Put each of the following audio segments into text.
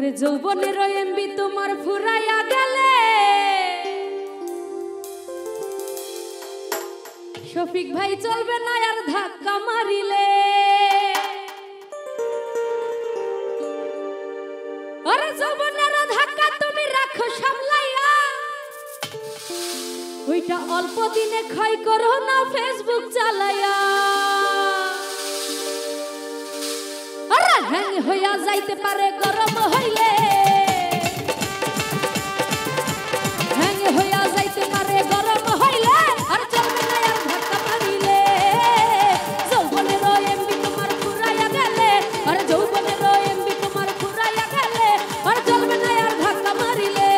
ওরে যৌবনের এমবি তোমার ফুরাইয়া গেলে শফিক ভাই চলবে না আর ধাক্কা মারিলে। ওরে যৌবনের ধাক্কা তুমি রাখো সামলাইয়া, ওইটা অল্প দিনে ক্ষয় করো না ফেসবুক চালাইয়া। আরে হ্যাং হইয়া যাইতে পারে গরম হইলে, হ্যাং হইয়া যাইতে পারে গরম হইলে, আর চলবে না আর ধাক্কা মারিলে। যৌবনের এমবি তোমার ফুরাইয়া গেলে, আর যৌবনের এমবি তোমার ফুরাইয়া গেলে, আর চলবে না আর ধাক্কা মারিলে।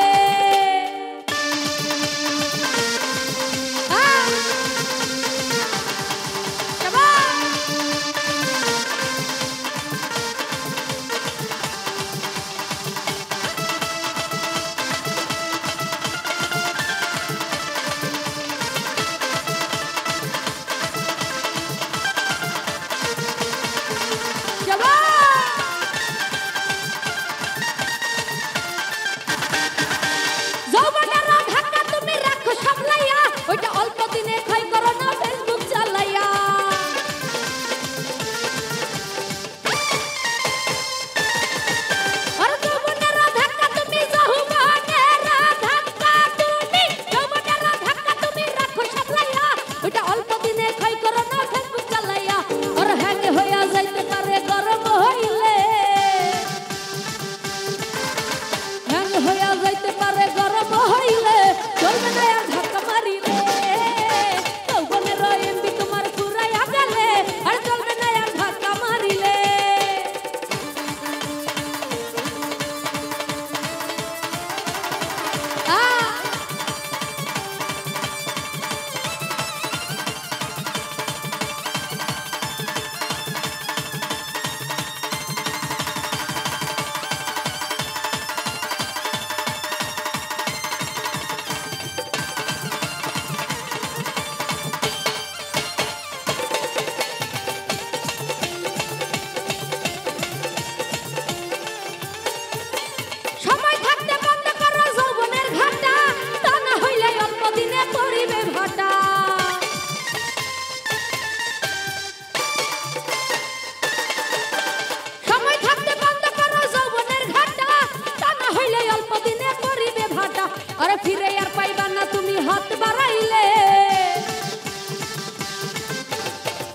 আরে ফিরে আর পাইবা না তুমি হাত বাড়াইলে,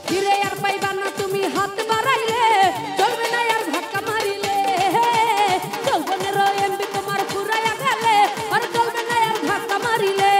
ফিরে আর পাইবা না তুমি হাত বাড়াইলে, চলবে না আর ধাক্কা মারিলে। যৌবনের এমবি তোমার ফুরাইয়া গেলে, আর চলবে না আর ধাক্কা মারিলে।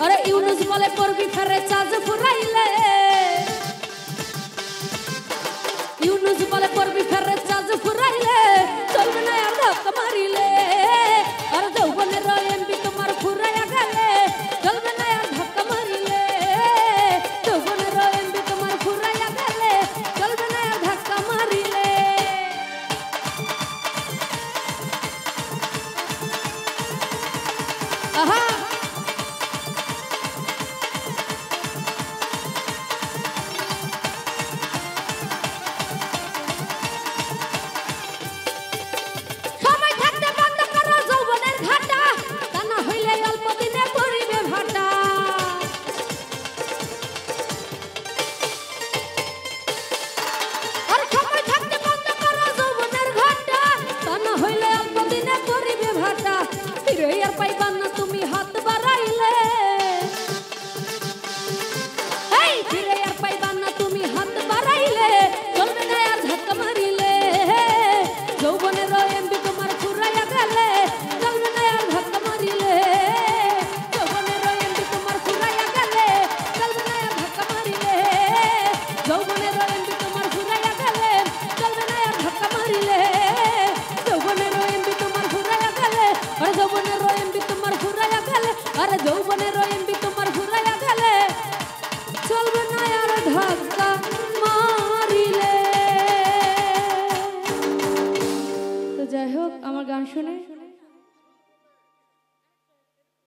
আরে ইউনুস বলে পড়বি ফেরে চার্জ ফুরাইলে, ইউনুস বলে পড়বি ফেরে চার্জ ফুরাইলে, চলবে না আর ধাক্কা মারিলে। আর যৌবনের এমবি তোমার ফুরাইয়া গেলে, চলবে না আর ধাক্কা মারিলে। যৌবনের এমবি তোমার ফুরাইয়া গেলে, চলবে না আর ধাক্কা মারিলে। আহা যৌবনের এমবি